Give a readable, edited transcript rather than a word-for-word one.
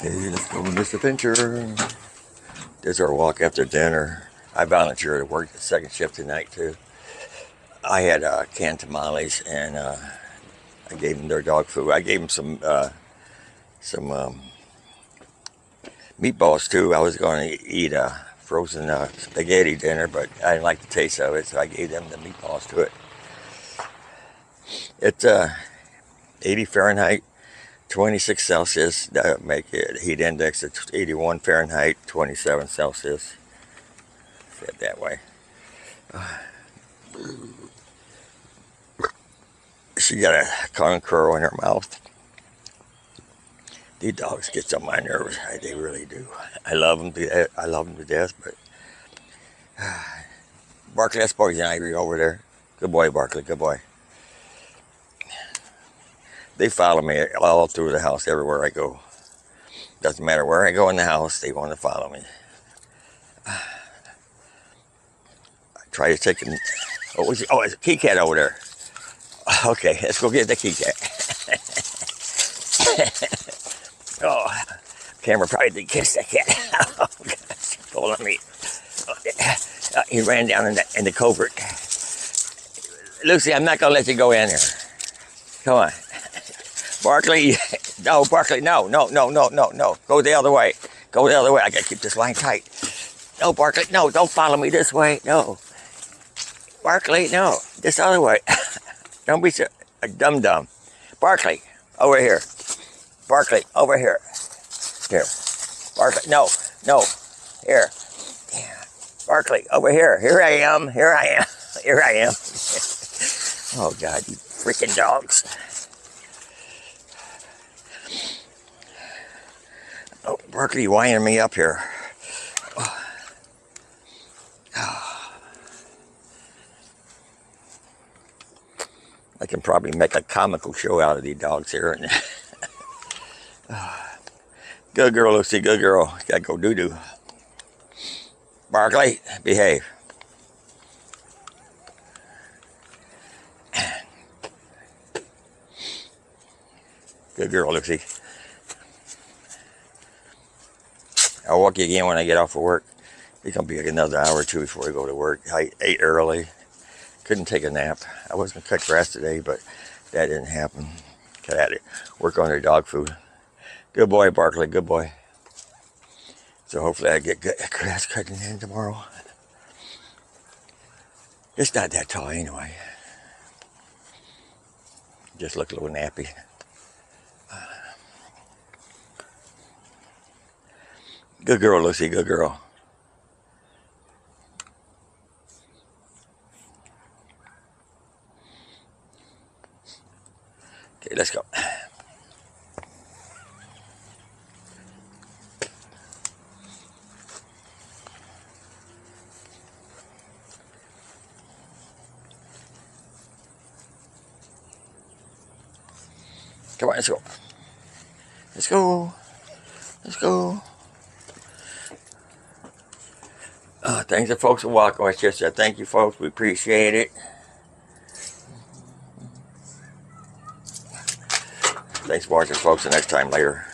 Okay, let's go on this adventure. There's our walk after dinner. I volunteered to work the second shift tonight too. I had canned tamales and I gave them their dog food. I gave them some meatballs too. I was going to eat a frozen spaghetti dinner, but I didn't like the taste of it, so I gave them the meatballs to it. It's 80 Fahrenheit. 26 Celsius, that would make it heat index of 81 Fahrenheit, 27 Celsius. Said that way. She got a tongue curl in her mouth. These dogs get on my nerves. They really do. I love them to death, but Barkley, that's Poison Ivy over there. Good boy, Barkley. Good boy. They follow me all through the house, everywhere I go. Doesn't matter where I go in the house, they want to follow me. I try to take them. Oh, it's a key cat over there. Okay, let's go get the key cat. Oh, camera probably did kiss that cat. Oh, gosh, hold on me. He ran down in the covert. Lucy, I'm not going to let you go in there. Come on. Barkley, no, Barkley, no. Go the other way. Go the other way. I gotta keep this line tight. No, Barkley, no, don't follow me this way. No. Barkley, no, this other way. Don't be so dumb. Barkley, over here. Barkley, over here. Here. Barkley, no. Here. Yeah. Barkley, over here. Here I am. Oh, God, you freaking dogs. Oh, Barkley, you winding me up here. Oh. I can probably make a comical show out of these dogs here. Good girl, Lucy, good girl. Gotta go doo-doo. Barkley, behave. Good girl, Lucy. I'll walk you again when I get off of work. It's going to be like another hour or two before I go to work. I ate early. Couldn't take a nap. I was going to cut grass today, but that didn't happen. Got out of work on their dog food. Good boy, Barkley. Good boy. So hopefully I get good grass cutting in tomorrow. It's not that tall anyway. Just look a little nappy. Good girl, Lucy. Good girl. Okay, let's go. Come on, let's go. Let's go. Let's go. Thanks to folks for walking with us. Thank you, folks. We appreciate it. Thanks for watching, folks. The next time later.